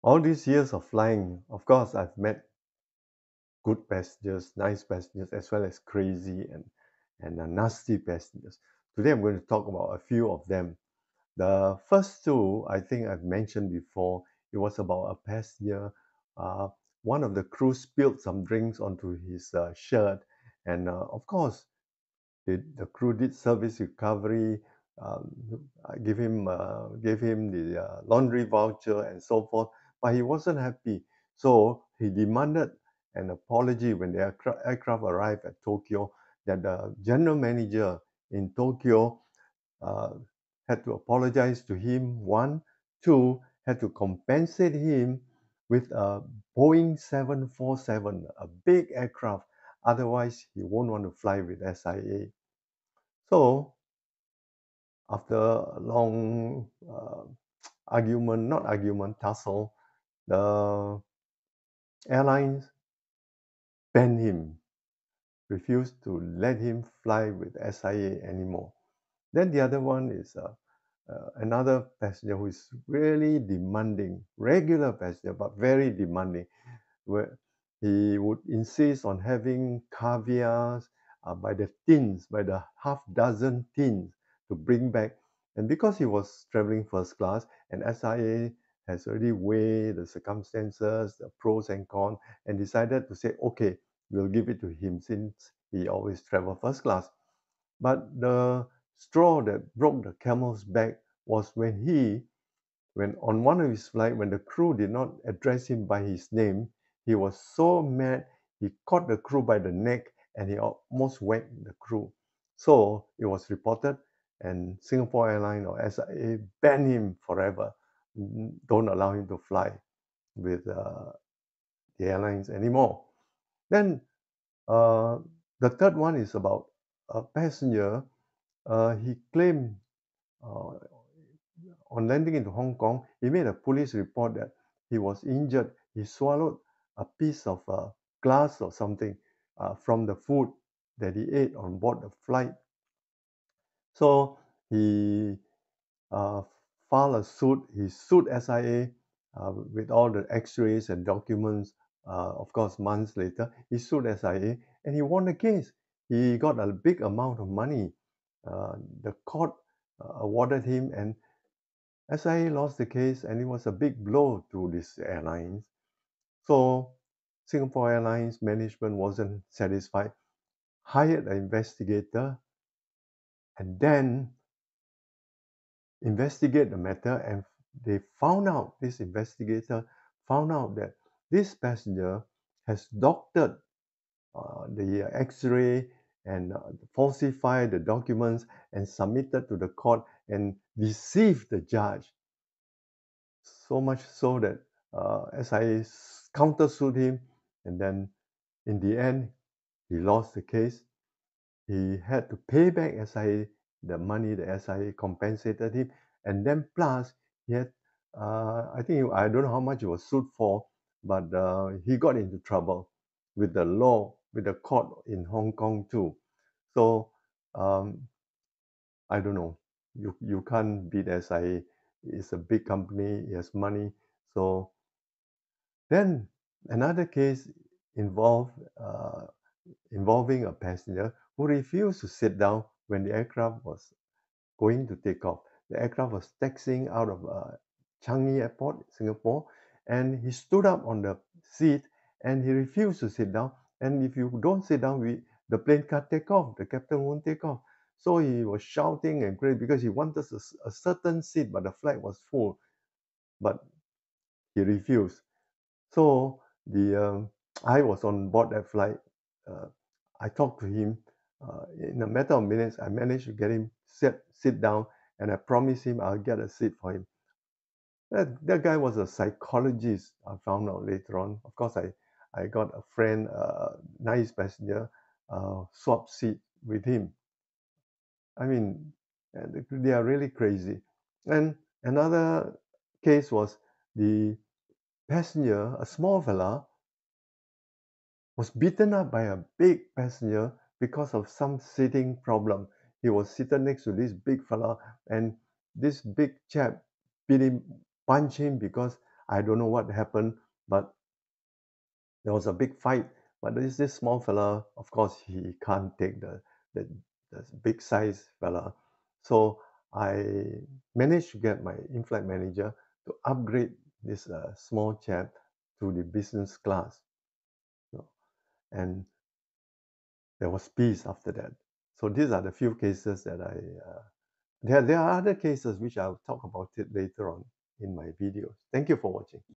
All these years of flying, of course, I've met good passengers, nice passengers, as well as crazy and nasty passengers. Today, I'm going to talk about a few of them. The first two, I think I've mentioned before. It was about a passenger. Uh, One of the crew spilled some drinks onto his shirt, and of course, the crew did service recovery, um, gave him the laundry voucher and so forth, but he wasn't happy. So he demanded an apology when the aircraft arrived at Tokyo. That the general manager in Tokyo uh, had to apologize to him. One, two, had to compensate him with a Boeing 747, a big aircraft. Otherwise, he won't want to fly with SIA. So after a long not argument, tussle, the airlines banned him, refused to let him fly with SIA anymore. Then the other one is another passenger who is really demanding, regular passenger, but very demanding, where he would insist on having caviars by the tins, by the half dozen tins to bring back. And because he was traveling first class and SIA has already weighed the circumstances, the pros and cons, and decided to say, okay, we'll give it to him since he always travel first class. But the straw that broke the camel's back was when on one of his flights, when the crew did not address him by his name, he was so mad, he caught the crew by the neck and he almost whacked the crew. So it was reported, and Singapore Airlines or SIA banned him forever. Don't allow him to fly with the airlines anymore. Then uh, the third one is about a passenger. He claimed uh, on landing into Hong Kong, he made a police report that he was injured. He swallowed a piece of glass or something from the food that he ate on board the flight. So he uh, filed a suit. He sued SIA with all the X-rays and documents. Of course, months later, he sued SIA and he won the case. He got a big amount of money. The court awarded him, and SIA lost the case, and it was a big blow to this airlines. So Singapore Airlines management wasn't satisfied, hired an investigator, and then investigate the matter. And this investigator found out that this passenger has doctored the X-ray and falsified the documents and submitted to the court and deceived the judge. So much so that SIA countersued him, and then in the end, he lost the case. He had to pay back SIA the money the SIA compensated him, and then plus he had, I don't know how much he was sued for, but he got into trouble with the law, with the court in Hong Kong too. So um, I don't know. You can't beat SIA. It's a big company. It has money. So then another case involved involving a passenger who refused to sit down when the aircraft was going to take off. The aircraft was taxiing out of Changi Airport, Singapore, and he stood up on the seat and he refused to sit down. And if you don't sit down, the plane can't take off. The captain won't take off. So he was shouting and crazy because he wanted a certain seat, but the flight was full. But he refused. So I was on board that flight. Uh, I talked to him. In a matter of minutes, I managed to get him sit down, and I promised him I'll get a seat for him. That guy was a psychologist. I found out later on. Of course, I got a friend, nice passenger, swap seat with him. I mean, they are really crazy. And another case was the passenger, a small fella, was beaten up by a big passenger because of some sitting problem. He was seated next to this big fella, and this big chap beat him, punched him because I don't know what happened, but there was a big fight. But this small fella, of course, he can't take the, the big size fella. So I managed to get my in-flight manager to upgrade this small chap to the business class. You know, and there was peace after that. So these are the few cases that there are other cases which I'll talk about it later on in my videos. Thank you for watching.